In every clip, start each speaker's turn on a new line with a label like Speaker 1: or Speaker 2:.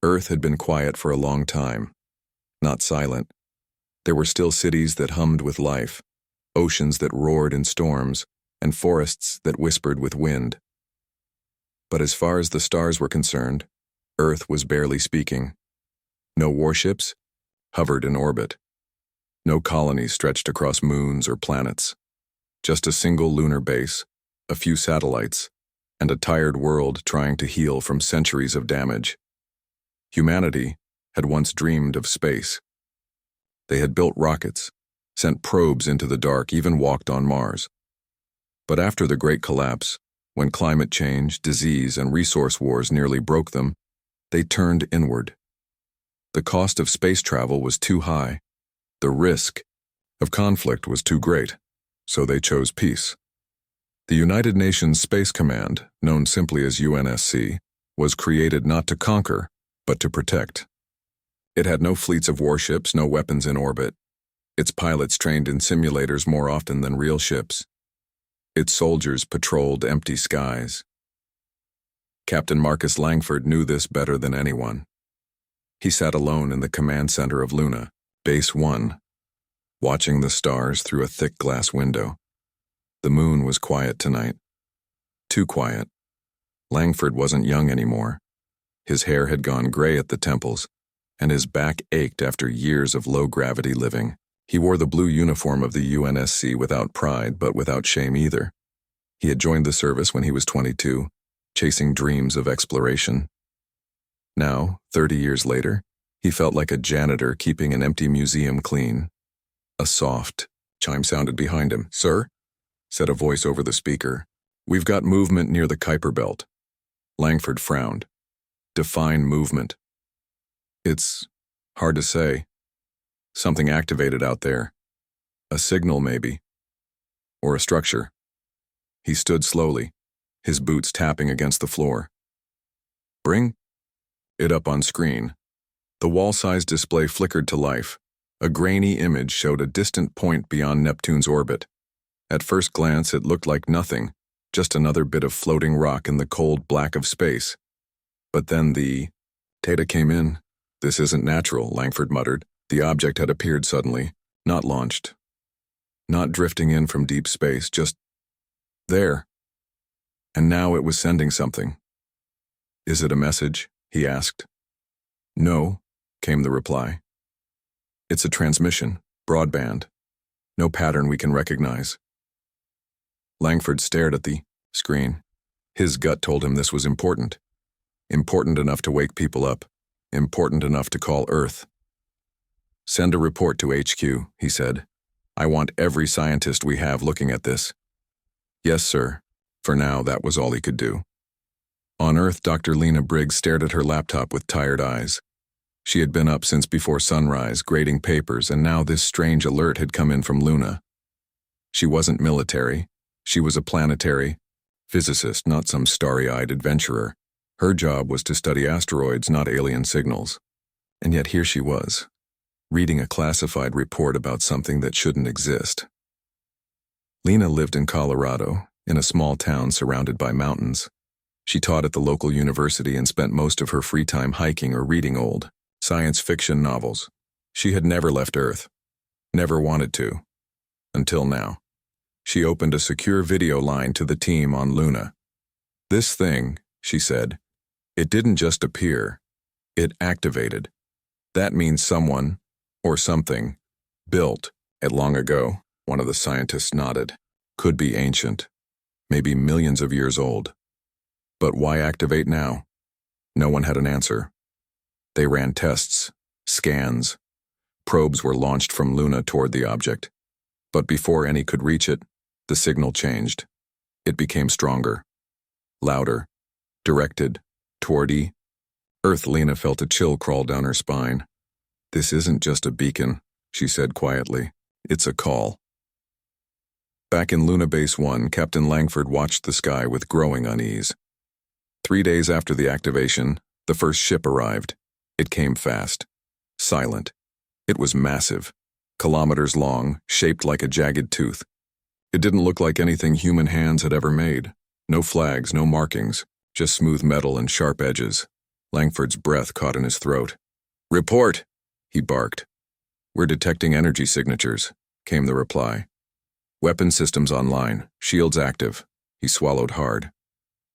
Speaker 1: Earth had been quiet for a long time. Not silent. There were still cities that hummed with life, oceans that roared in storms, and forests that whispered with wind. But as far as the stars were concerned, Earth was barely speaking. No warships hovered in orbit. No colonies stretched across moons or planets. Just a single lunar base, a few satellites, and a tired world trying to heal from centuries of damage. Humanity had once dreamed of space. They had built rockets, sent probes into the dark, even walked on Mars. But after the Great Collapse, when climate change, disease, and resource wars nearly broke them, they turned inward. The cost of space travel was too high. The risk of conflict was too great, so they chose peace. The United Nations Space Command, known simply as UNSC, was created not to conquer, but to protect. It had no fleets of warships, no weapons in orbit. Its pilots trained in simulators more often than real ships. Its soldiers patrolled empty skies. Captain Marcus Langford knew this better than anyone. He sat alone in the command center of Luna, Base 1, watching the stars through a thick glass window. The moon was quiet tonight. Too quiet. Langford wasn't young anymore. His hair had gone gray at the temples, and his back ached after years of low-gravity living. He wore the blue uniform of the UNSC without pride, but without shame either. He had joined the service when he was 22, chasing dreams of exploration. Now, 30 years later, he felt like a janitor keeping an empty museum clean. A soft chime sounded behind him. "Sir?" said a voice over the speaker. "We've got movement near the Kuiper Belt." Langford frowned. Define movement. It's hard to say. Something activated out there. A signal, maybe. Or a structure. He stood slowly, his boots tapping against the floor. "Bring it up on screen." The wall-sized display flickered to life. A grainy image showed a distant point beyond Neptune's orbit. At first glance, it looked like nothing, just another bit of floating rock in the cold black of space. But then the data came in. "This isn't natural," Langford muttered. The object had appeared suddenly, not launched. Not drifting in from deep space, just there. And now it was sending something. "Is it a message?" he asked. "No," came the reply. "It's a transmission, broadband. No pattern we can recognize." Langford stared at the screen. His gut told him this was important. Important enough to wake people up. Important enough to call Earth. "Send a report to HQ," he said. "I want every scientist we have looking at this." "Yes, sir." For now, that was all he could do. On Earth, Dr. Lena Briggs stared at her laptop with tired eyes. She had been up since before sunrise, grading papers, and now this strange alert had come in from Luna. She wasn't military. She was a planetary physicist, not some starry-eyed adventurer. Her job was to study asteroids, not alien signals. And yet here she was, reading a classified report about something that shouldn't exist. Lena lived in Colorado, in a small town surrounded by mountains. She taught at the local university and spent most of her free time hiking or reading old science fiction novels. She had never left Earth. Never wanted to. Until now. She opened a secure video line to the team on Luna. "This thing," she said, "it didn't just appear. It activated. That means someone, or something, built it long ago." One of the scientists nodded. "Could be ancient. Maybe millions of years old. But why activate now?" No one had an answer. They ran tests, scans. Probes were launched from Luna toward the object. But before any could reach it, the signal changed. It became stronger, louder, directed toward Earth. Lena felt a chill crawl down her spine. "This isn't just a beacon," she said quietly. "It's a call." Back in Luna Base 1, Captain Langford watched the sky with growing unease. 3 days after the activation, the first ship arrived. It came fast, silent. It was massive, kilometers long, shaped like a jagged tooth. It didn't look like anything human hands had ever made. No flags, no markings, just smooth metal and sharp edges. Langford's breath caught in his throat. "Report!" he barked. "We're detecting energy signatures," came the reply. "Weapon systems online, shields active." He swallowed hard.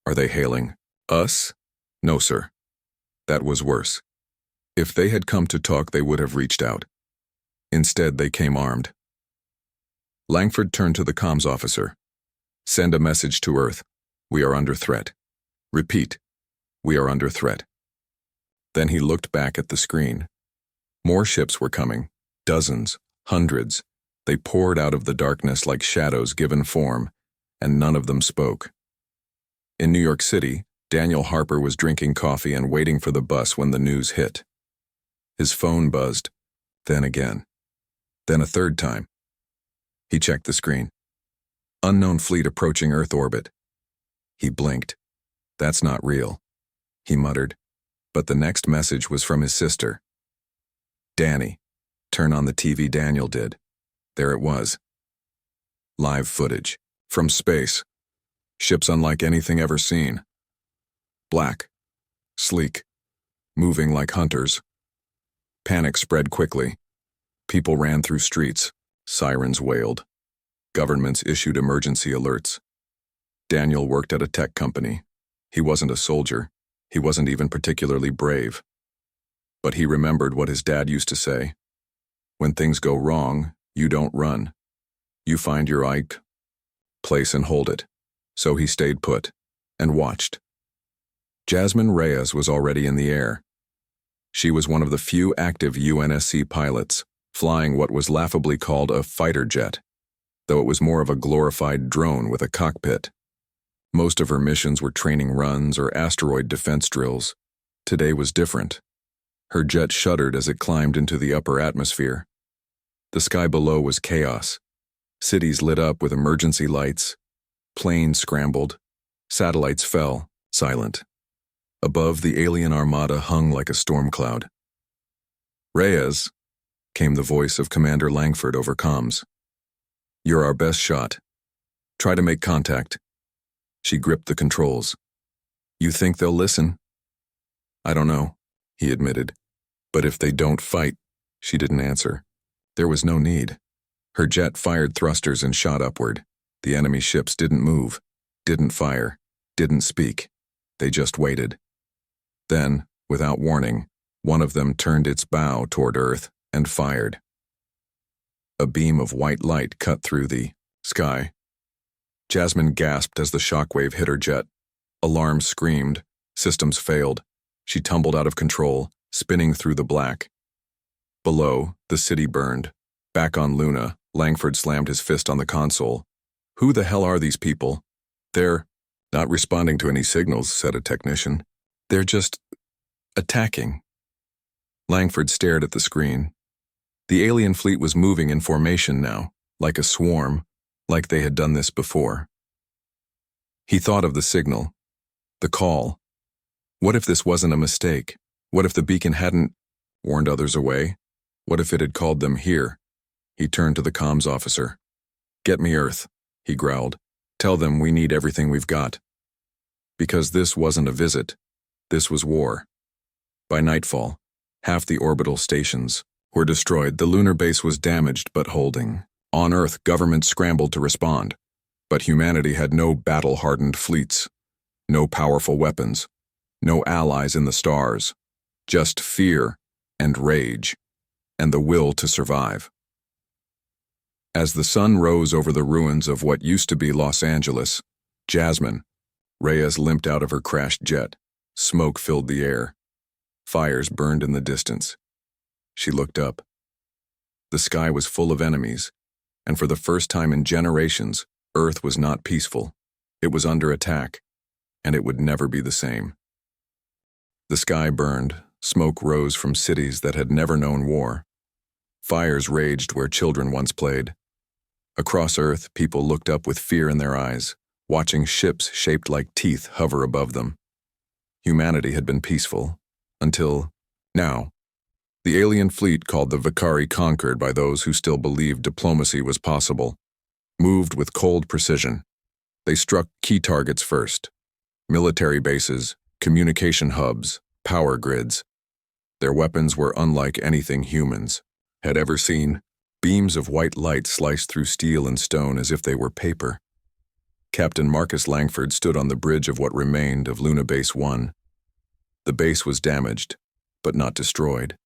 Speaker 1: "Are they hailing us?" "No, sir." That was worse. If they had come to talk, they would have reached out. Instead, they came armed. Langford turned to the comms officer. "Send a message to Earth. We are under threat. Repeat, we are under threat." Then he looked back at the screen. More ships were coming. Dozens, hundreds. They poured out of the darkness like shadows given form, and none of them spoke. In New York City, Daniel Harper was drinking coffee and waiting for the bus when the news hit. His phone buzzed, then again, then a third time. He checked the screen. Unknown fleet approaching Earth orbit. He blinked. "That's not real," he muttered. But the next message was from his sister. "Danny, turn on the TV." Daniel did. There it was. Live footage. From space. Ships unlike anything ever seen. Black. Sleek. Moving like hunters. Panic spread quickly. People ran through streets. Sirens wailed. Governments issued emergency alerts. Daniel worked at a tech company. He wasn't a soldier. He wasn't even particularly brave. But he remembered what his dad used to say. When things go wrong, you don't run. You find your place and hold it. So he stayed put and watched. Jasmine Reyes was already in the air. She was one of the few active UNSC pilots, flying what was laughably called a fighter jet, though it was more of a glorified drone with a cockpit. Most of her missions were training runs or asteroid defense drills. Today was different. Her jet shuddered as it climbed into the upper atmosphere. The sky below was chaos. Cities lit up with emergency lights. Planes scrambled. Satellites fell, silent. Above, the alien armada hung like a storm cloud. "Reyes," came the voice of Commander Langford over comms. "You're our best shot. Try to make contact." She gripped the controls. "You think they'll listen?" "I don't know," he admitted. "But if they don't fight," she didn't answer. There was no need. Her jet fired thrusters and shot upward. The enemy ships didn't move, didn't fire, didn't speak. They just waited. Then, without warning, one of them turned its bow toward Earth and fired. A beam of white light cut through the sky. Jasmine gasped as the shockwave hit her jet. Alarms screamed. Systems failed. She tumbled out of control, spinning through the black. Below, the city burned. Back on Luna, Langford slammed his fist on the console. "Who the hell are these people?" "They're not responding to any signals," said a technician. "They're just attacking." Langford stared at the screen. The alien fleet was moving in formation now, like a swarm, like they had done this before. He thought of the signal, the call. What if this wasn't a mistake? What if the beacon hadn't warned others away? What if it had called them here? He turned to the comms officer. "Get me Earth," he growled. "Tell them we need everything we've got." Because this wasn't a visit. This was war. By nightfall, half the orbital stations were destroyed. The lunar base was damaged but holding. On Earth, governments scrambled to respond. But humanity had no battle-hardened fleets, no powerful weapons, no allies in the stars, just fear and rage, and the will to survive. As the sun rose over the ruins of what used to be Los Angeles, Jasmine Reyes limped out of her crashed jet. Smoke filled the air. Fires burned in the distance. She looked up. The sky was full of enemies, and for the first time in generations, Earth was not peaceful. It was under attack, and it would never be the same. The sky burned. Smoke rose from cities that had never known war. Fires raged where children once played. Across Earth, people looked up with fear in their eyes, watching ships shaped like teeth hover above them. Humanity had been peaceful, until now. The alien fleet, called the Vakari, conquered by those who still believed diplomacy was possible, moved with cold precision. They struck key targets first: military bases, communication hubs, Power grids. Their weapons were unlike anything humans had ever seen. Beams of white light sliced through steel and stone as if they were paper. Captain Marcus Langford stood on the bridge of what remained of Luna Base 1. The base was damaged, but not destroyed.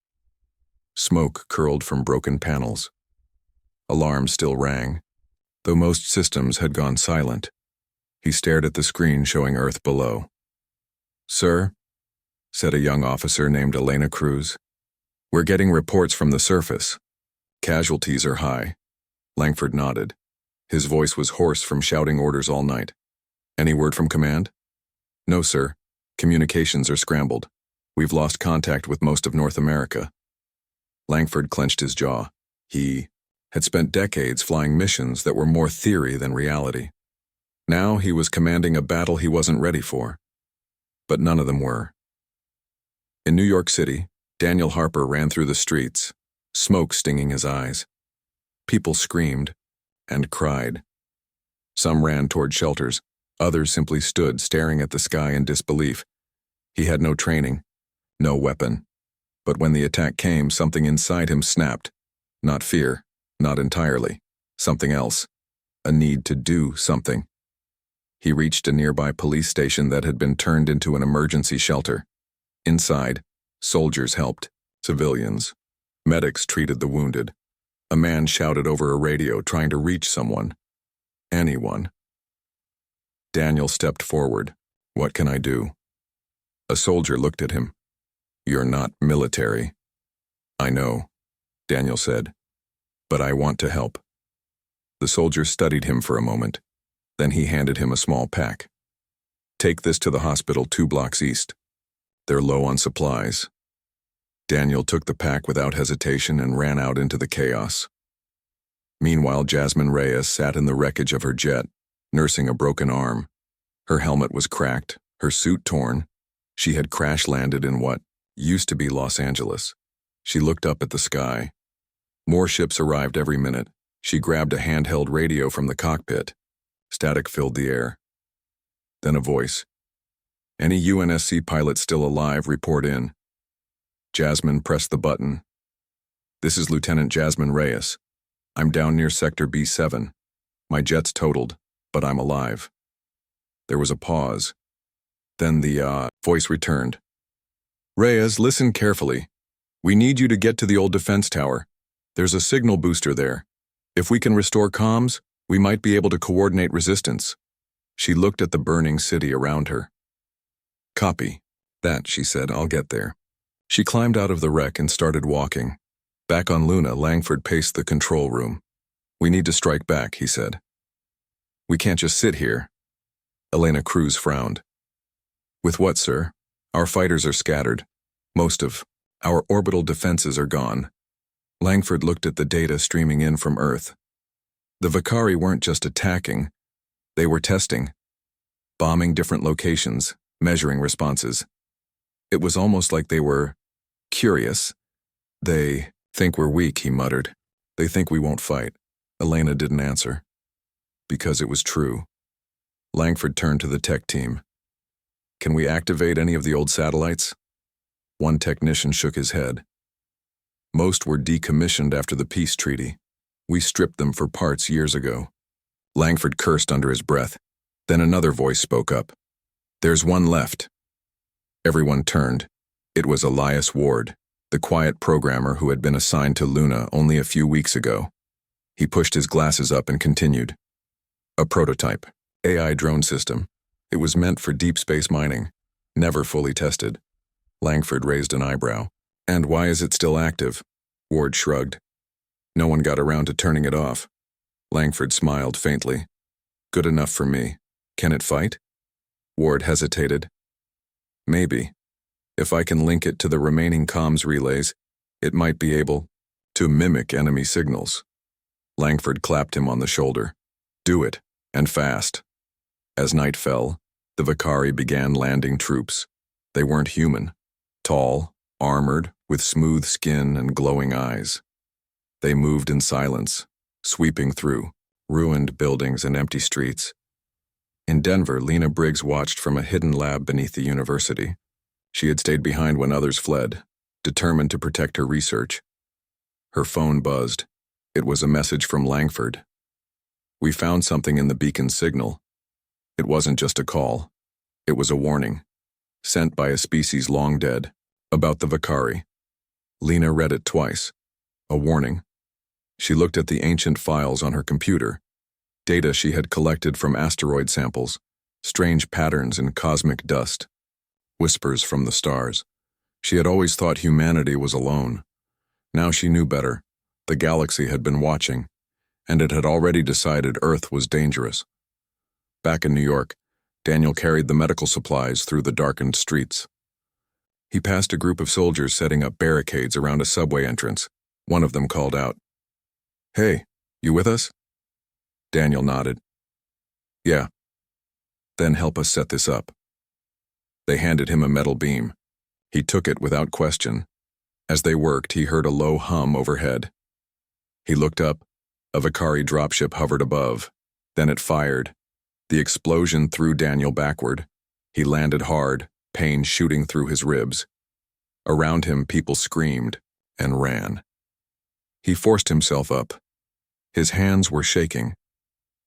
Speaker 1: Smoke curled from broken panels. Alarms still rang, though most systems had gone silent. He stared at the screen showing Earth below. "Sir," said a young officer named Elena Cruz, "we're getting reports from the surface. Casualties are high." Langford nodded. His voice was hoarse from shouting orders all night. "Any word from command?" "No, sir. Communications are scrambled. We've lost contact with most of North America." Langford clenched his jaw. He had spent decades flying missions that were more theory than reality. Now he was commanding a battle he wasn't ready for. But none of them were. In New York City, Daniel Harper ran through the streets, smoke stinging his eyes. People screamed and cried. Some ran toward shelters. Others simply stood staring at the sky in disbelief. He had no training, no weapon. But when the attack came, something inside him snapped. Not fear, not entirely. Something else. A need to do something. He reached a nearby police station that had been turned into an emergency shelter. Inside, soldiers helped, civilians. Medics treated the wounded. A man shouted over a radio trying to reach someone. Anyone. Daniel stepped forward. "What can I do?" A soldier looked at him. "You're not military." "I know," Daniel said, "but I want to help." The soldier studied him for a moment. Then he handed him a small pack. "Take this to the hospital 2 blocks east. They're low on supplies." Daniel took the pack without hesitation and ran out into the chaos. Meanwhile, Jasmine Reyes sat in the wreckage of her jet, nursing a broken arm. Her helmet was cracked, her suit torn. She had crash-landed in what used to be Los Angeles. She looked up at the sky. More ships arrived every minute. She grabbed a handheld radio from the cockpit. Static filled the air. Then a voice. "Any UNSC pilots still alive, report in." Jasmine pressed the button. "This is Lieutenant Jasmine Reyes. I'm down near Sector B7. My jet's totaled, but I'm alive." There was a pause. Then the voice returned. "Reyes, listen carefully. We need you to get to the old defense tower. There's a signal booster there. If we can restore comms, we might be able to coordinate resistance." She looked at the burning city around her. "Copy. That," she said, "I'll get there." She climbed out of the wreck and started walking. Back on Luna, Langford paced the control room. "We need to strike back," he said. "We can't just sit here." Elena Cruz frowned. "With what, sir? Our fighters are scattered. Most of our orbital defenses are gone." Langford looked at the data streaming in from Earth. The Vakari weren't just attacking, they were testing. Bombing different locations, measuring responses. It was almost like they were curious. "They think we're weak," he muttered. "They think we won't fight." Elena didn't answer. Because it was true. Langford turned to the tech team. "Can we activate any of the old satellites?" One technician shook his head. "Most were decommissioned after the peace treaty. We stripped them for parts years ago." Langford cursed under his breath. Then another voice spoke up. "There's one left." Everyone turned. It was Elias Ward, the quiet programmer who had been assigned to Luna only a few weeks ago. He pushed his glasses up and continued. "A prototype. AI drone system. It was meant for deep space mining. Never fully tested." Langford raised an eyebrow. "And why is it still active?" Ward shrugged. "No one got around to turning it off." Langford smiled faintly. "Good enough for me. Can it fight?" Ward hesitated. "Maybe. If I can link it to the remaining comms relays, it might be able to mimic enemy signals." Langford clapped him on the shoulder. "Do it, and fast." As night fell, the Vakari began landing troops. They weren't human. Tall, armored, with smooth skin and glowing eyes. They moved in silence, sweeping through ruined buildings and empty streets. In Denver, Lena Briggs watched from a hidden lab beneath the university. She had stayed behind when others fled, determined to protect her research. Her phone buzzed. It was a message from Langford. "We found something in the beacon signal." It wasn't just a call. It was a warning, sent by a species long dead, about the Vakari. Lena read it twice. A warning. She looked at the ancient files on her computer, data she had collected from asteroid samples, strange patterns in cosmic dust, whispers from the stars. She had always thought humanity was alone. Now she knew better. The galaxy had been watching, and it had already decided Earth was dangerous. Back in New York, Daniel carried the medical supplies through the darkened streets. He passed a group of soldiers setting up barricades around a subway entrance. One of them called out, "Hey, you with us?" Daniel nodded. "Yeah." "Then help us set this up." They handed him a metal beam. He took it without question. As they worked, he heard a low hum overhead. He looked up. A Vakari dropship hovered above. Then it fired. The explosion threw Daniel backward. He landed hard, pain shooting through his ribs. Around him, people screamed and ran. He forced himself up. His hands were shaking,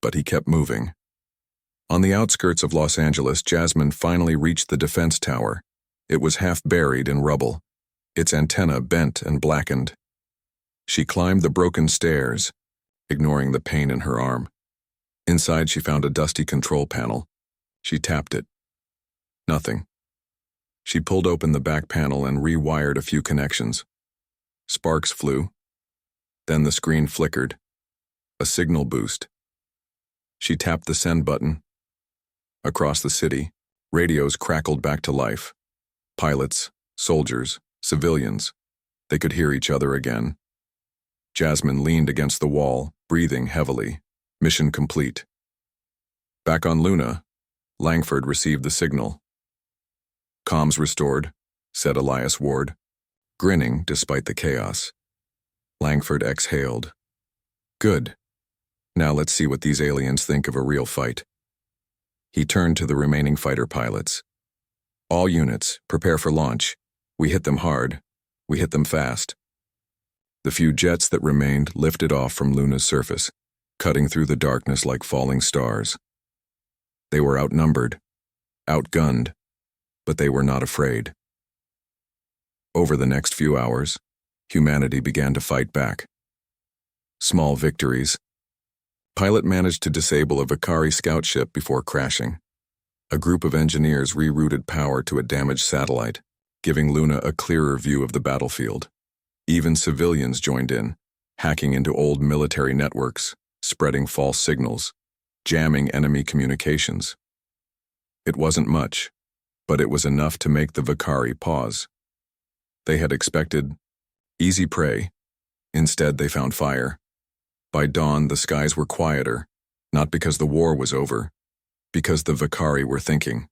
Speaker 1: but he kept moving. On the outskirts of Los Angeles, Jasmine finally reached the defense tower. It was half buried in rubble, its antenna bent and blackened. She climbed the broken stairs, ignoring the pain in her arm. Inside, she found a dusty control panel. She tapped it. Nothing. She pulled open the back panel and rewired a few connections. Sparks flew. Then the screen flickered. A signal boost. She tapped the send button. Across the city, radios crackled back to life. Pilots, soldiers, civilians. They could hear each other again. Jasmine leaned against the wall, breathing heavily. Mission complete. Back on Luna, Langford received the signal. "Comms restored," said Elias Ward, grinning despite the chaos. Langford exhaled. "Good. Now let's see what these aliens think of a real fight." He turned to the remaining fighter pilots. "All units, prepare for launch. We hit them hard. We hit them fast." The few jets that remained lifted off from Luna's surface, cutting through the darkness like falling stars. They were outnumbered, outgunned, but they were not afraid. Over the next few hours, humanity began to fight back. Small victories. Pilot managed to disable a Vakari scout ship before crashing. A group of engineers rerouted power to a damaged satellite, giving Luna a clearer view of the battlefield. Even civilians joined in, hacking into old military networks, spreading false signals, jamming enemy communications. It wasn't much, but it was enough to make the Vakari pause. They had expected easy prey. Instead, they found fire. By dawn, the skies were quieter, not because the war was over, because the Vakari were thinking.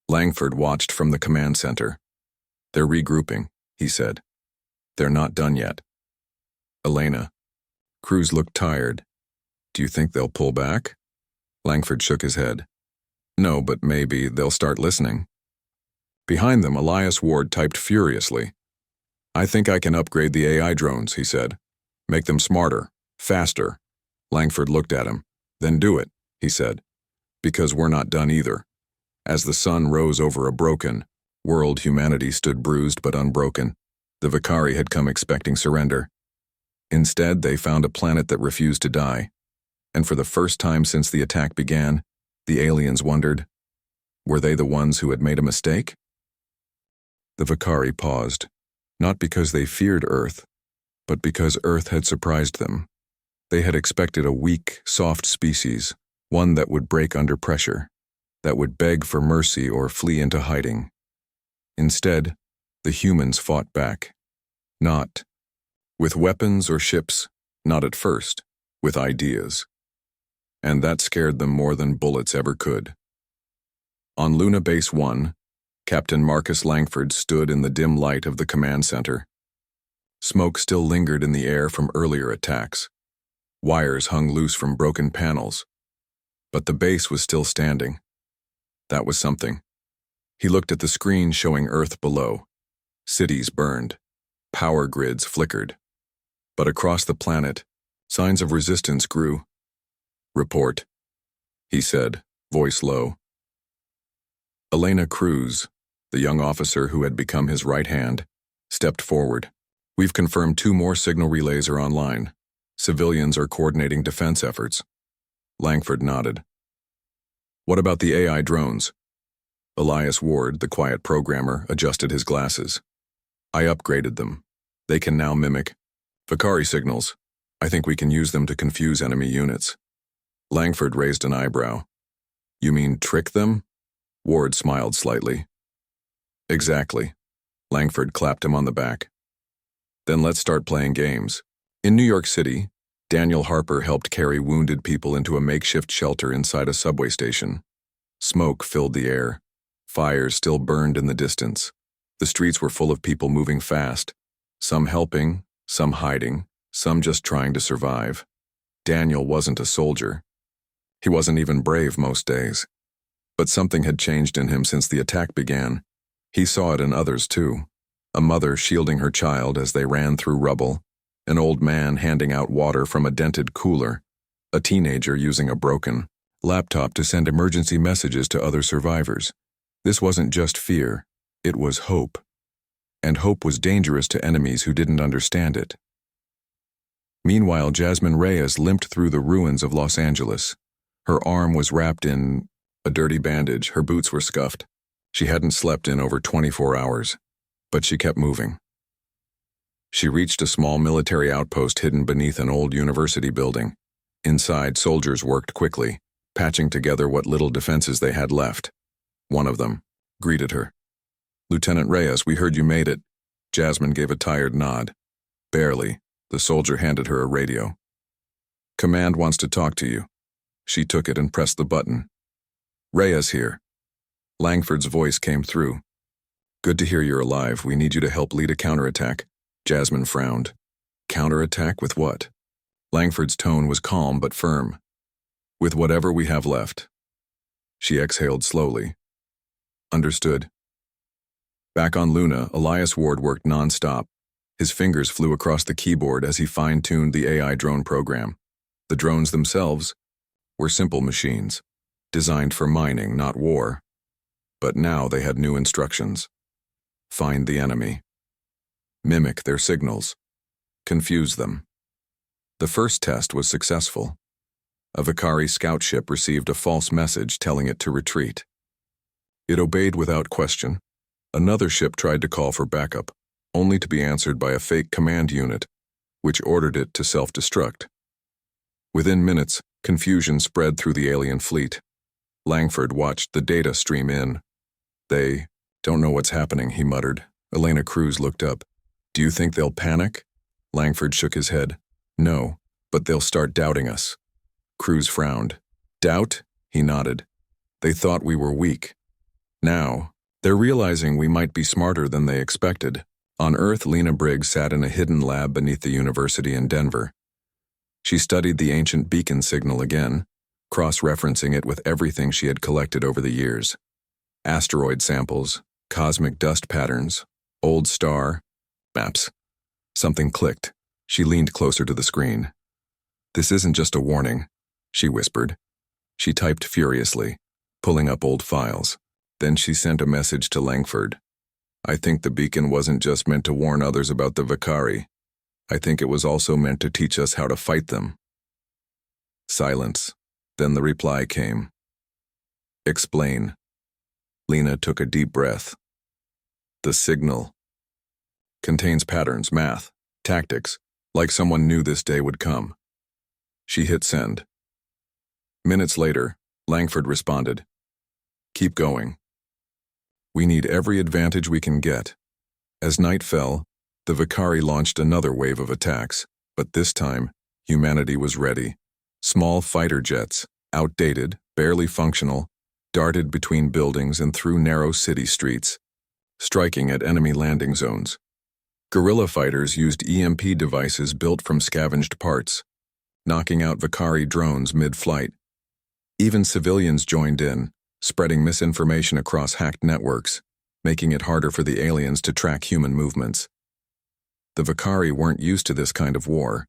Speaker 1: Langford watched from the command center. "They're regrouping," he said. "They're not done yet." "Elena." Cruz looked tired. "Do you think they'll pull back?" Langford shook his head. "No, but maybe they'll start listening." Behind them, Elias Ward typed furiously. "I think I can upgrade the AI drones," he said. "Make them smarter, faster." Langford looked at him. "Then do it," he said. "Because we're not done either." As the sun rose over a broken world, humanity stood bruised but unbroken. The Vakari had come expecting surrender. Instead, they found a planet that refused to die. And for the first time since the attack began, the aliens wondered, were they the ones who had made a mistake? The Vakari paused, not because they feared Earth, but because Earth had surprised them. They had expected a weak, soft species, one that would break under pressure, that would beg for mercy or flee into hiding. Instead, the humans fought back. Not with weapons or ships, not at first, with ideas. And that scared them more than bullets ever could. On Luna Base 1, Captain Marcus Langford stood in the dim light of the command center. Smoke still lingered in the air from earlier attacks. Wires hung loose from broken panels. But the base was still standing. That was something. He looked at the screen showing Earth below. Cities burned. Power grids flickered. But across the planet, signs of resistance grew. "Report," he said, voice low. Elena Cruz, the young officer who had become his right hand, stepped forward. "We've confirmed 2 more signal relays are online. Civilians are coordinating defense efforts." Langford nodded. "What about the AI drones?" Elias Ward, the quiet programmer, adjusted his glasses. "I upgraded them. They can now mimic Vakari signals. I think we can use them to confuse enemy units." Langford raised an eyebrow. "You mean trick them?" Ward smiled slightly. "Exactly." Langford clapped him on the back. "Then let's start playing games." In New York City, Daniel Harper helped carry wounded people into a makeshift shelter inside a subway station. Smoke filled the air. Fires still burned in the distance. The streets were full of people moving fast, some helping, some hiding, some just trying to survive. Daniel wasn't a soldier. He wasn't even brave most days. But something had changed in him since the attack began. He saw it in others too. A mother shielding her child as they ran through rubble, an old man handing out water from a dented cooler, a teenager using a broken laptop to send emergency messages to other survivors. This wasn't just fear, it was hope. And hope was dangerous to enemies who didn't understand it. Meanwhile, Jasmine Reyes limped through the ruins of Los Angeles. Her arm was wrapped in a dirty bandage, her boots were scuffed. She hadn't slept in over 24 hours, but she kept moving. She reached a small military outpost hidden beneath an old university building. Inside, soldiers worked quickly, patching together what little defenses they had left. One of them greeted her. "Lieutenant Reyes, we heard you made it." Jasmine gave a tired nod. "Barely." The soldier handed her a radio. "Command wants to talk to you." She took it and pressed the button. "Reyes here." Langford's voice came through. "Good to hear you're alive. We need you to help lead a counterattack." Jasmine frowned. "Counterattack with what?" Langford's tone was calm but firm. "With whatever we have left." She exhaled slowly. "Understood." Back on Luna, Elias Ward worked non-stop. His fingers flew across the keyboard as he fine-tuned the AI drone program. The drones themselves were simple machines, designed for mining, not war. But now they had new instructions. Find the enemy. Mimic their signals. Confuse them. The first test was successful. A Vakari scout ship received a false message telling it to retreat. It obeyed without question. Another ship tried to call for backup, only to be answered by a fake command unit, which ordered it to self-destruct. Within minutes, confusion spread through the alien fleet. Langford watched the data stream in. "They don't know what's happening," he muttered. Elena Cruz looked up. "Do you think they'll panic?" Langford shook his head. "No, but they'll start doubting us." Cruz frowned. "Doubt?" He nodded. "They thought we were weak. Now, they're realizing we might be smarter than they expected." On Earth, Lena Briggs sat in a hidden lab beneath the university in Denver. She studied the ancient beacon signal again, cross-referencing it with everything she had collected over the years. Asteroid samples, cosmic dust patterns, old star maps. Something clicked. She leaned closer to the screen. "This isn't just a warning," she whispered. She typed furiously, pulling up old files. Then she sent a message to Langford. "I think the beacon wasn't just meant to warn others about the Vakari. I think it was also meant to teach us how to fight them." Silence. Then the reply came. "Explain." Lena took a deep breath. "The signal contains patterns, math, tactics, like someone knew this day would come." She hit send. Minutes later, Langford responded. "Keep going. We need every advantage we can get." As night fell, the Vakari launched another wave of attacks, but this time, humanity was ready. Small fighter jets, outdated, barely functional, darted between buildings and through narrow city streets, striking at enemy landing zones. Guerrilla fighters used EMP devices built from scavenged parts, knocking out Vakari drones mid-flight. Even civilians joined in, spreading misinformation across hacked networks, making it harder for the aliens to track human movements. The Vakari weren't used to this kind of war.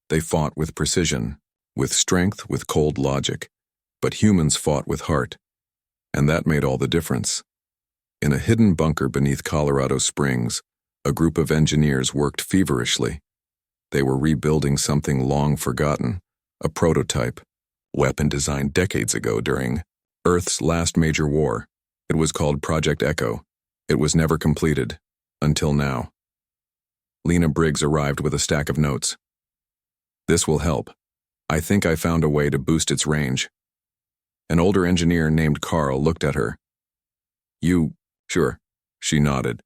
Speaker 1: They fought with precision, with strength, with cold logic. But humans fought with heart, and that made all the difference. In a hidden bunker beneath Colorado Springs, a group of engineers worked feverishly. They were rebuilding something long forgotten, a prototype, weapon designed decades ago during Earth's last major war. It was called Project Echo. It was never completed, until now. Lena Briggs arrived with a stack of notes. "This will help. I think I found a way to boost its range." An older engineer named Carl looked at her. Sure, she nodded.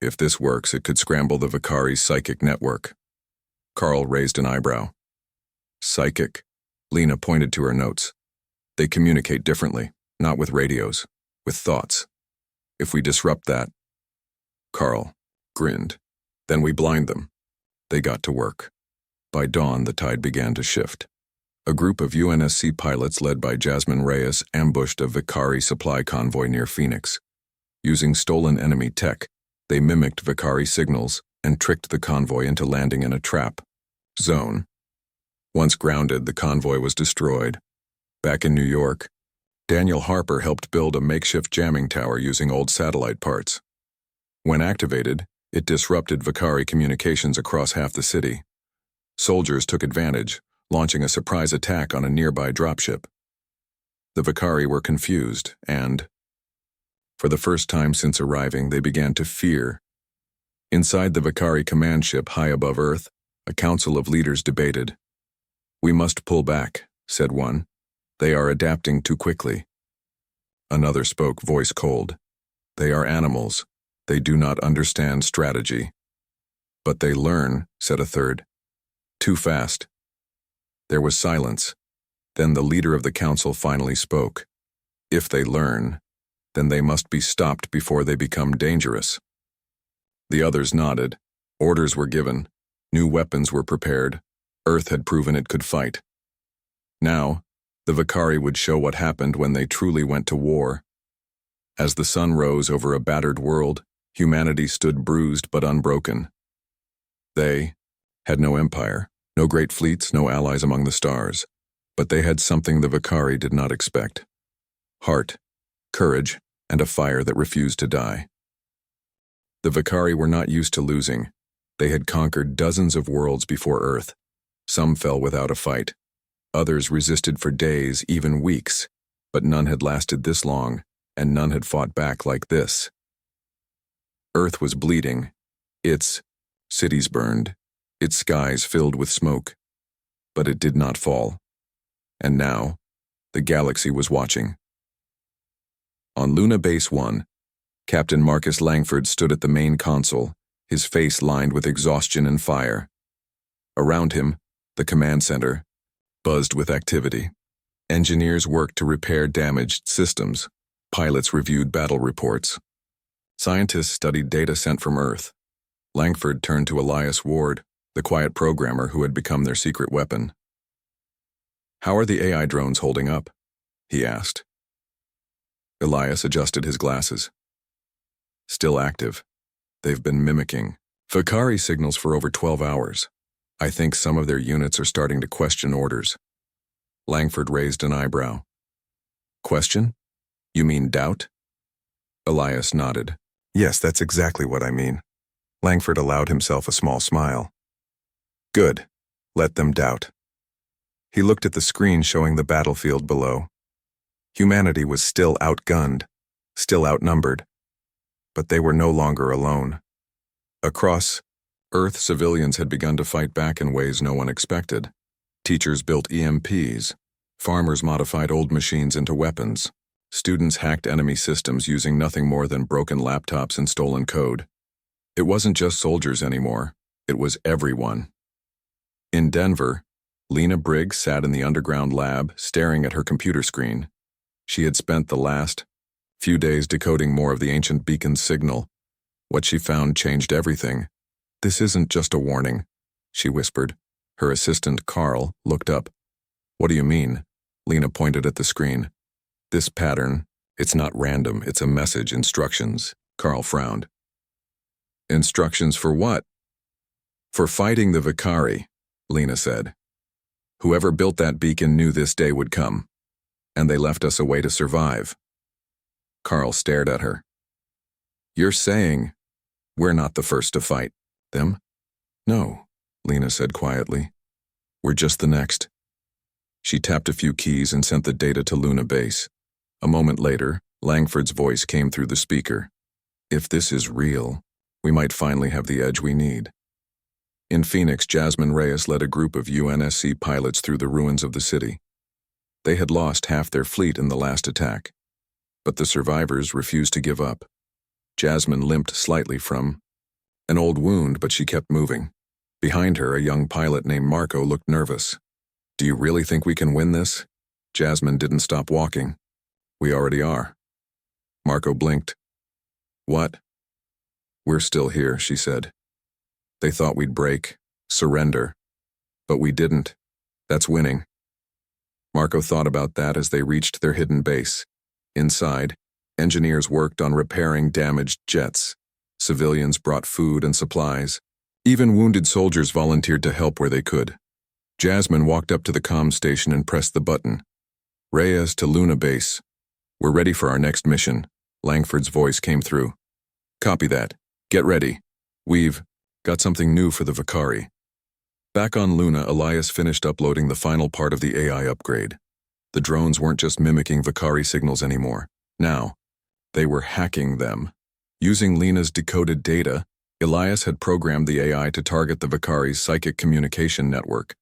Speaker 1: "If this works, it could scramble the Vakari's psychic network." Carl raised an eyebrow. "Psychic?" Lena pointed to her notes. "They communicate differently, not with radios, with thoughts. If we disrupt that..." Carl grinned. "Then we blind them." They got to work. By dawn, the tide began to shift. A group of UNSC pilots led by Jasmine Reyes ambushed a Vakari supply convoy near Phoenix. Using stolen enemy tech, they mimicked Vakari signals and tricked the convoy into landing in a trap zone. Once grounded, the convoy was destroyed. Back in New York, Daniel Harper helped build a makeshift jamming tower using old satellite parts. When activated, it disrupted Vakari communications across half the city. Soldiers took advantage, launching a surprise attack on a nearby dropship. The Vakari were confused and, for the first time since arriving, they began to fear. Inside the Vakari command ship high above Earth, a council of leaders debated. "We must pull back," said one. "They are adapting too quickly." Another spoke, voice cold. "They are animals. They do not understand strategy." "But they learn," said a third. "Too fast." There was silence. Then the leader of the council finally spoke. "If they learn, then they must be stopped before they become dangerous." The others nodded. Orders were given. New weapons were prepared. Earth had proven it could fight. Now, the Vakari would show what happened when they truly went to war. As the sun rose over a battered world, humanity stood bruised but unbroken. They had no empire. No great fleets, no allies among the stars. But they had something the Vakari did not expect. Heart, courage, and a fire that refused to die. The Vakari were not used to losing. They had conquered dozens of worlds before Earth. Some fell without a fight. Others resisted for days, even weeks. But none had lasted this long, and none had fought back like this. Earth was bleeding. Its cities burned. Its skies filled with smoke. But it did not fall. And now, the galaxy was watching. On Luna Base 1, Captain Marcus Langford stood at the main console, his face lined with exhaustion and fire. Around him, the command center buzzed with activity. Engineers worked to repair damaged systems. Pilots reviewed battle reports. Scientists studied data sent from Earth. Langford turned to Elias Ward, the quiet programmer who had become their secret weapon. "How are the AI drones holding up?" he asked. Elias adjusted his glasses. "Still active. They've been mimicking Vakari signals for over 12 hours. I think some of their units are starting to question orders." Langford raised an eyebrow. "Question? You mean doubt?" Elias nodded. "Yes, that's exactly what I mean." Langford allowed himself a small smile. "Good. Let them doubt." He looked at the screen showing the battlefield below. Humanity was still outgunned, still outnumbered. But they were no longer alone. Across Earth, civilians had begun to fight back in ways no one expected. Teachers built EMPs. Farmers modified old machines into weapons. Students hacked enemy systems using nothing more than broken laptops and stolen code. It wasn't just soldiers anymore. It was everyone. In Denver, Lena Briggs sat in the underground lab, staring at her computer screen. She had spent the last few days decoding more of the ancient beacon's signal. What she found changed everything. "This isn't just a warning," she whispered. Her assistant, Carl, looked up. "What do you mean?" Lena pointed at the screen. "This pattern, It's not random, it's a message, instructions. Carl frowned. Instructions for what? For fighting the Vicari, Lena said. Whoever built that beacon knew this day would come, and they left us a way to survive. Carl stared at her. You're saying we're not the first to fight them? No, Lena said quietly. We're just the next. She tapped a few keys and sent the data to Luna Base. A moment later, Langford's voice came through the speaker. If this is real, we might finally have the edge we need. In Phoenix, Jasmine Reyes led a group of UNSC pilots through the ruins of the city. They had lost half their fleet in the last attack, but the survivors refused to give up. Jasmine limped slightly from an old wound, but she kept moving. Behind her, a young pilot named Marco looked nervous. Do you really think we can win this? Jasmine didn't stop walking. We already are. Marco blinked. What? We're still here, she said. They thought we'd break, surrender. But we didn't. That's winning. Marco thought about that as they reached their hidden base. Inside, engineers worked on repairing damaged jets. Civilians brought food and supplies. Even wounded soldiers volunteered to help where they could. Jasmine walked up to the comm station and pressed the button. Reyes to Luna Base. We're ready for our next mission. Langford's voice came through. Copy that. Get ready. We've got something new for the Vicari. Back on Luna, Elias finished uploading the final part of the AI upgrade. The drones weren't just mimicking Vicari signals anymore. Now, they were hacking them. Using Lena's decoded data, Elias had programmed the AI to target the Vicari's psychic communication network.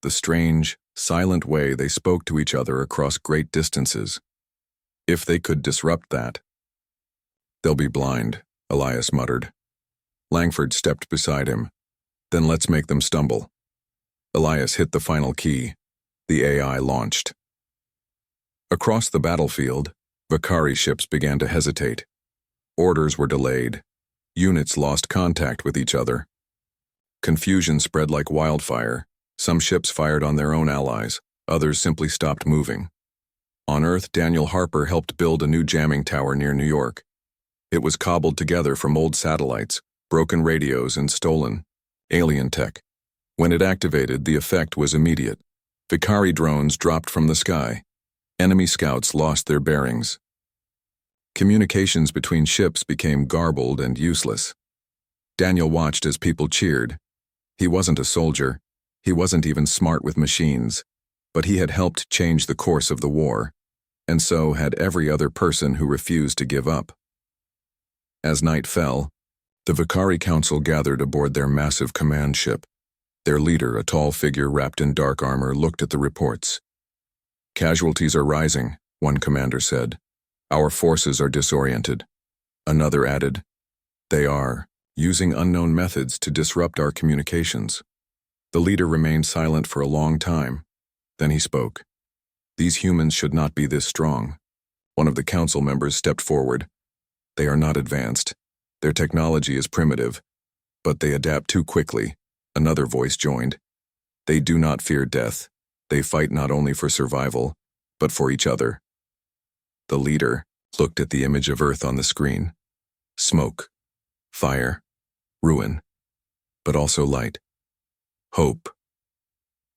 Speaker 1: The strange, silent way they spoke to each other across great distances. If they could disrupt that. They'll be blind, Elias muttered. Langford stepped beside him. Then let's make them stumble. Elias hit the final key. The AI launched. Across the battlefield, Vicari ships began to hesitate. Orders were delayed. Units lost contact with each other. Confusion spread like wildfire. Some ships fired on their own allies. Others simply stopped moving. On Earth, Daniel Harper helped build a new jamming tower near New York. It was cobbled together from old satellites, broken radios, and stolen alien tech. When it activated, the effect was immediate. Vicari drones dropped from the sky. Enemy scouts lost their bearings. Communications between ships became garbled and useless. Daniel watched as people cheered. He wasn't a soldier. He wasn't even smart with machines. But he had helped change the course of the war, and so had every other person who refused to give up. As night fell, the Vicari Council gathered aboard their massive command ship. Their leader, a tall figure wrapped in dark armor, looked at the reports. Casualties are rising, one commander said. Our forces are disoriented. Another added, they are using unknown methods to disrupt our communications. The leader remained silent for a long time. Then he spoke. These humans should not be this strong. One of the council members stepped forward. They are not advanced. Their technology is primitive, but they adapt too quickly. Another voice joined. They do not fear death. They fight not only for survival, but for each other. The leader looked at the image of Earth on the screen. Smoke, fire, ruin, but also light. Hope.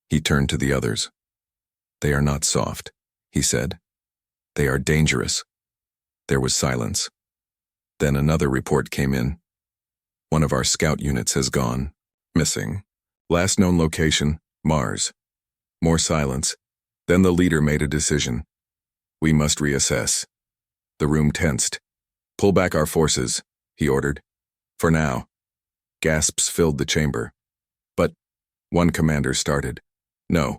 Speaker 1: He turned to the others. They are not soft, he said. They are dangerous. There was silence. Then another report came in. One of our scout units has gone missing. Last known location, Mars. More silence. Then the leader made a decision. We must reassess. The room tensed. Pull back our forces, he ordered. For now. Gasps filled the chamber. But, one commander started. No,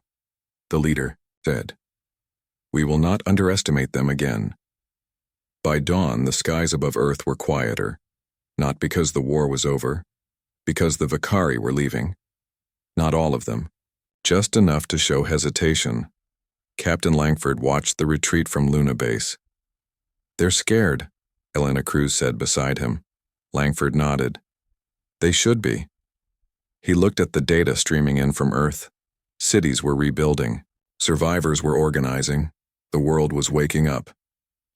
Speaker 1: the leader said. We will not underestimate them again. By dawn, the skies above Earth were quieter. Not because the war was over, because the Vicari were leaving. Not all of them. Just enough to show hesitation. Captain Langford watched the retreat from Luna Base. They're scared, Elena Cruz said beside him. Langford nodded. They should be. He looked at the data streaming in from Earth. Cities were rebuilding. Survivors were organizing. The world was waking up.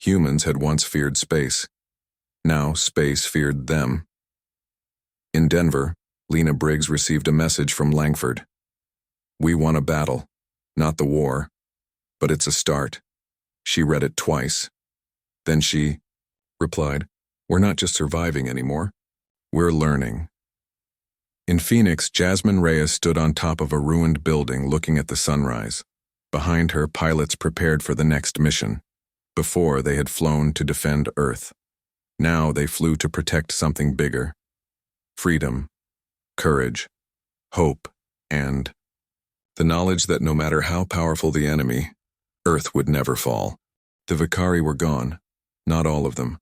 Speaker 1: Humans had once feared space. Now space feared them. In Denver, Lena Briggs received a message from Langford. "We won a battle, not the war, but it's a start." She read it twice. Then she replied, "We're not just surviving anymore. We're learning." In Phoenix, Jasmine Reyes stood on top of a ruined building looking at the sunrise. Behind her, pilots prepared for the next mission. Before, they had flown to defend Earth. Now they flew to protect something bigger. Freedom, courage, hope, and the knowledge that no matter how powerful the enemy, Earth would never fall. The Vicari were gone, not all of them,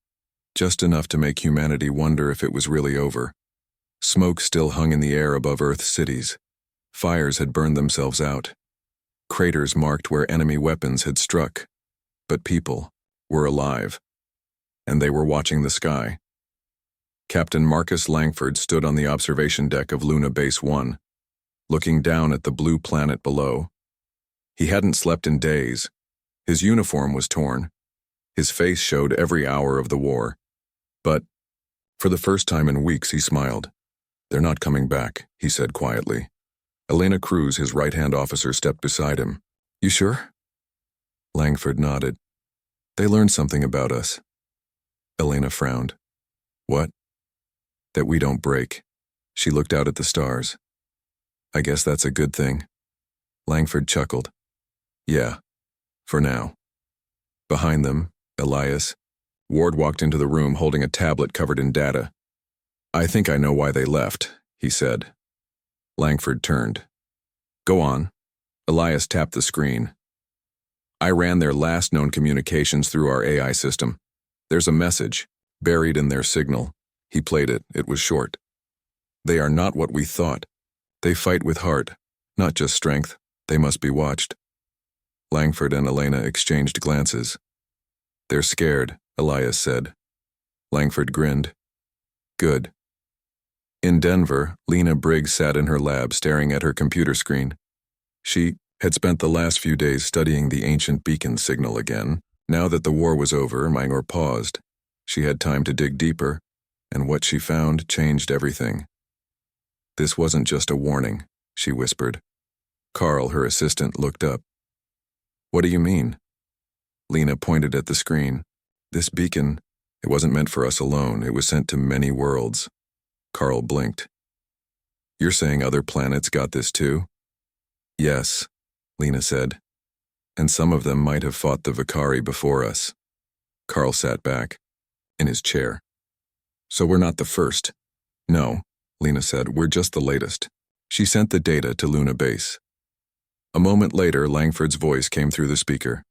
Speaker 1: just enough to make humanity wonder if it was really over. Smoke still hung in the air above Earth's cities. Fires had burned themselves out. Craters marked where enemy weapons had struck. But people were alive, and they were watching the sky. Captain Marcus Langford stood on the observation deck of Luna Base 1, looking down at the blue planet below. He hadn't slept in days. His uniform was torn. His face showed every hour of the war. But for the first time in weeks, he smiled. "They're not coming back," he said quietly. Elena Cruz, his right-hand officer, stepped beside him. "You sure?" Langford nodded. "They learned something about us." Elena frowned. "What?" "That we don't break." She looked out at the stars. "I guess that's a good thing." Langford chuckled. "Yeah, for now." Behind them, Elias, Ward walked into the room holding a tablet covered in data. "I think I know why they left," he said. Langford turned. "Go on." Elias tapped the screen. "I ran their last known communications through our AI system. There's a message, buried in their signal." He played it. It was short. "They are not what we thought. They fight with heart, not just strength. They must be watched." Langford and Elena exchanged glances. "They're scared," Elias said. Langford grinned. "Good." In Denver, Lena Briggs sat in her lab staring at her computer screen. She had spent the last few days studying the ancient beacon signal again. Now that the war was over, Mangor paused. She had time to dig deeper, and what she found changed everything. "This wasn't just a warning," she whispered. Carl, her assistant, looked up. "What do you mean?" Lena pointed at the screen. "This beacon, it wasn't meant for us alone. It was sent to many worlds." Carl blinked. "You're saying other planets got this too?" "Yes," Lena said. "And some of them might have fought the Vicari before us." Carl sat back in his chair. "So we're not the first?" "No," Lena said. "We're just the latest." She sent the data to Luna Base. A moment later, Langford's voice came through the speaker.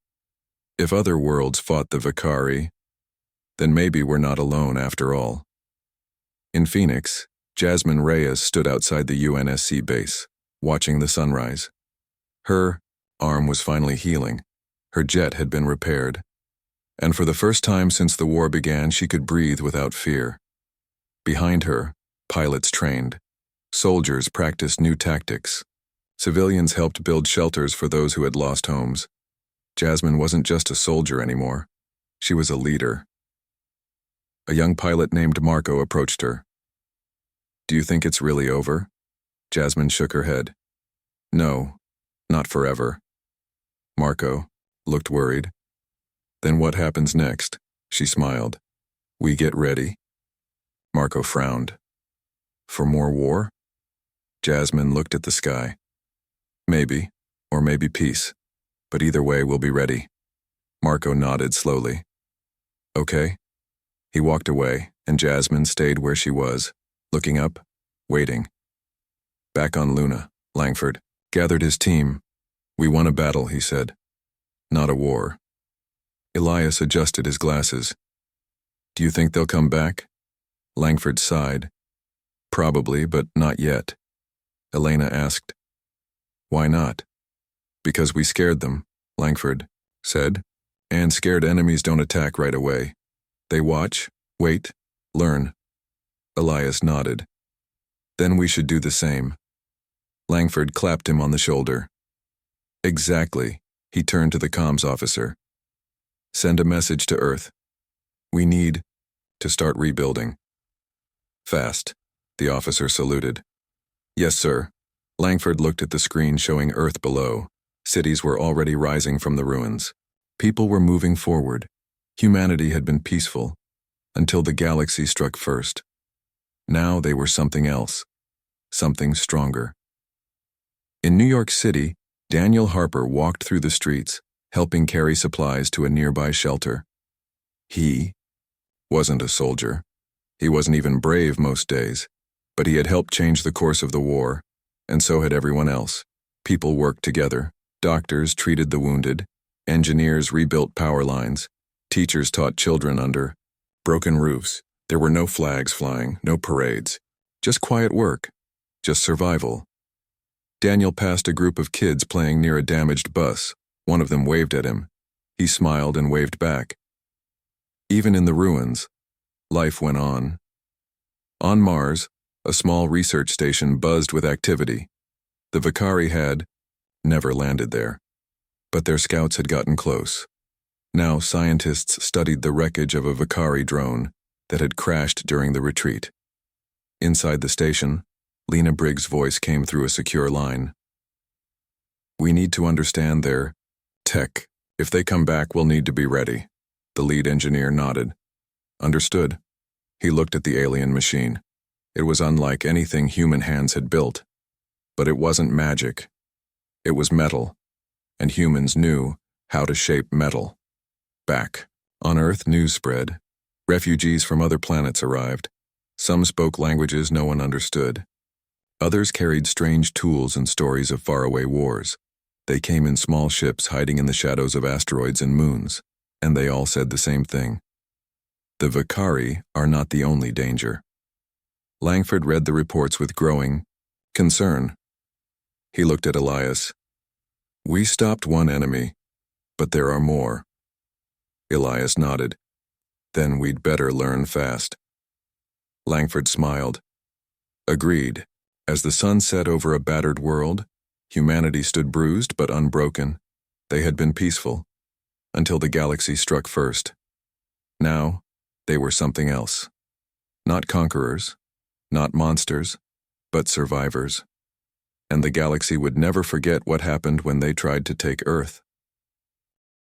Speaker 1: "If other worlds fought the Vicari, then maybe we're not alone after all." In Phoenix, Jasmine Reyes stood outside the UNSC base, watching the sunrise. Her arm was finally healing. Her jet had been repaired. And for the first time since the war began, she could breathe without fear. Behind her, pilots trained. Soldiers practiced new tactics. Civilians helped build shelters for those who had lost homes. Jasmine wasn't just a soldier anymore. She was a leader. A young pilot named Marco approached her. "Do you think it's really over?" Jasmine shook her head. "No, not forever." Marco looked worried. "Then what happens next?" She smiled. "We get ready." Marco frowned. "For more war?" Jasmine looked at the sky. "Maybe, or maybe peace. But either way, we'll be ready." Marco nodded slowly. "Okay." He walked away, and Jasmine stayed where she was, looking up, waiting. Back on Luna, Langford gathered his team. "We won a battle," he said. "Not a war." Elias adjusted his glasses. "Do you think they'll come back?" Langford sighed. "Probably, but not yet." Elena asked, "Why not?" "Because we scared them," Langford said. "And scared enemies don't attack right away. They watch, wait, learn." Elias nodded. "Then we should do the same." Langford clapped him on the shoulder. "Exactly." He turned to the comms officer. Send a message to Earth. We need to start rebuilding. Fast, the officer saluted. Yes, sir. Langford looked at the screen showing Earth below. Cities were already rising from the ruins. People were moving forward. Humanity had been peaceful until the galaxy struck first. Now they were something else, something stronger. In New York City, Daniel Harper walked through the streets, helping carry supplies to a nearby shelter. He wasn't a soldier. He wasn't even brave most days, but he had helped change the course of the war, and so had everyone else. People worked together. Doctors treated the wounded. Engineers rebuilt power lines. Teachers taught children under broken roofs. There were no flags flying, no parades. Just quiet work. Just survival. Daniel passed a group of kids playing near a damaged bus. One of them waved at him. He smiled and waved back. Even in the ruins, life went on. On Mars, a small research station buzzed with activity. The Vicari had never landed there, but their scouts had gotten close. Now scientists studied the wreckage of a Vicari drone that had crashed during the retreat. Inside the station, Lena Briggs' voice came through a secure line. We need to understand their tech. If they come back, we'll need to be ready. The lead engineer nodded. Understood. He looked at the alien machine. It was unlike anything human hands had built. But it wasn't magic. It was metal, and humans knew how to shape metal. Back on Earth, news spread. Refugees from other planets arrived. Some spoke languages no one understood. Others carried strange tools and stories of faraway wars. They came in small ships hiding in the shadows of asteroids and moons, and they all said the same thing. The Vicari are not the only danger. Langford read the reports with growing concern. He looked at Elias. We stopped one enemy, but there are more. Elias nodded. Then we'd better learn fast. Langford smiled. Agreed. As the sun set over a battered world, humanity stood bruised but unbroken. They had been peaceful, until the galaxy struck first. Now, they were something else. Not conquerors, not monsters, but survivors. And the galaxy would never forget what happened when they tried to take Earth.